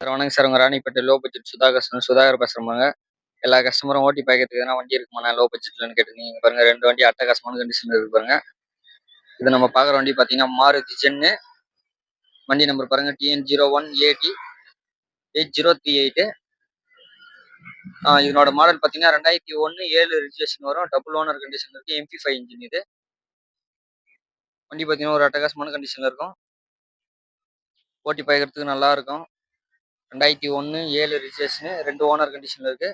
Sir வணக்கம் sir. உங்க Ranipet low budget Sudhakar பேசுறேங்க. எல்லா கஸ்டமரும் ஓட்டி பாய்க்கிறதுக்கு எதனா வண்டி இருக்குமாண்ணா லோ பட்ஜெட்லன்னு கேட்டுருந்தீங்க பாருங்க. 2 வண்டி அட்டகாசமான கண்டிஷன்ல இருக்கு பாருங்க. இது நம்ம பார்க்குற வண்டி பார்த்தீங்கன்னா மாருதி ஜென்னு. வண்டி நம்பர் பாருங்க TN01AD 8038. இதனோட மாடல் பார்த்தீங்கன்னா 2001 7 ரிஜிஸ்ட்ரேஷன் வரும். டபுள் ஓனர் கண்டிஷன் இருக்கு. MP5 இன்ஜின் இது. வண்டி பார்த்தீங்கன்னா ஒரு அட்டகாசமான கண்டிஷன்ல இருக்கும். ஓட்டி பாய்க்கிறதுக்கு நல்லா இருக்கும். 2001 7 ரிஜிஸ்ட்ரேஷனு, 2 ஓனர் கண்டிஷன்ல இருக்கு.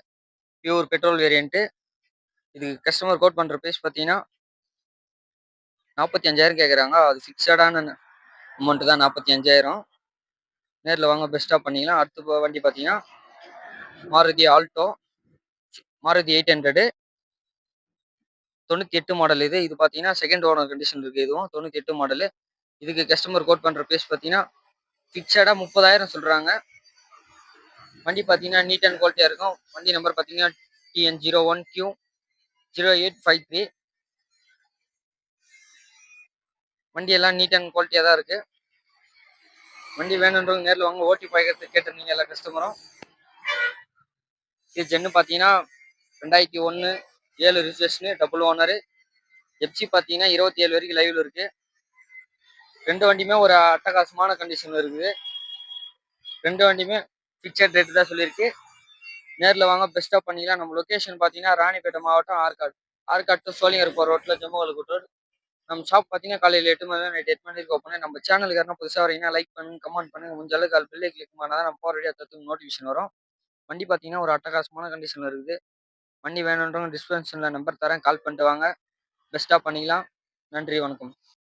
Pure petrol variant. இது கஸ்டமர் கோட் பண்ற பிரைஸ் பார்த்தீங்கன்னா 45,000 கேட்குறாங்க. அது ஃபிக்ஸடான அமௌண்ட் தான் 45,000. நேரில் வாங்க பெஸ்ட்டாக பண்ணிக்கலாம். அடுத்த வண்டி பார்த்தீங்கன்னா மாருதி ஆல்டோ, மாருதி 800 98 மாடல் இது. இது பார்த்தீங்கன்னா செகண்ட் ஓனர் கண்டிஷன் இருக்குது. இதுவும் 98 மாடலு. இதுக்கு கஸ்டமர் கோட் பண்ணுற பிரைஸ் பார்த்தீங்கன்னா ஃபிக்ஸடாக 30,000 சொல்கிறாங்க. வண்டி பார்த்தீங்கன்னா நீட் அண்ட் குவாலிட்டியாக இருக்கும். வண்டி நம்பர் பார்த்தீங்கன்னா TN01Q 0853. வண்டி எல்லாம் நீட் அண்ட் குவாலிட்டியாக தான் இருக்குது. வண்டி வேணுன்றவங்க நேரில் வாங்க ஓட்டி பாய்க்கிறதுக்கு கேட்டிருந்தீங்க எல்லா கஸ்டமரும். இது ஜென்னு பார்த்தீங்கன்னா 2001 7 ரிஜிஸ்ட்ரேஷனு, டபுள் ஓனரு. எஃப்சி பார்த்தீங்கன்னா 27 வரைக்கும் லைவ்ல இருக்கு. 2 வண்டியுமே ஒரு அட்டகாசமான கண்டிஷன்ல இருக்குது. 2 வண்டியுமே ஃபிக்ஸட் ரேட்டு தான் சொல்லியிருக்கு. நேரில் வாங்க பெஸ்ட்டாக பண்ணிக்கலாம். நம்ம லொக்கேஷன் பார்த்தீங்கன்னா ராணிப்பேட்டை மாவட்டம் ஆற்காடு டு சோழிங்கர் போகிற ரோட்டில் ஜம்மு ரோடு. நம்ம ஷாப் பார்த்தீங்கன்னா காலையில் 8 மணி நைட் 8 மணி வரைக்கும் ஓப்பன். நம்ம சேனலுக்கு யாரும் புதுசாக வரீங்கன்னா லைக் பண்ணுங்க, கமெண்ட் பண்ணுங்க. முடிஞ்ச அளவுக்கு அது பெல்லை கிளிக் பண்ணால் தான் நம்ம போகிற வீடியோ தத்துக்கு நோட்டிஃபிகேஷன் வரும். வண்டி பார்த்தீங்கன்னா ஒரு அட்டகாசமான கண்டிஷனில் இருக்குது. வண்டி வேணுன்றவங்க டிஸ்கிரிப்ஷனில் நம்பர் தரேன், கால் பண்ணிட்டு வாங்க. பெஸ்ட்டாக பண்ணிக்கலாம். நன்றி, வணக்கம்.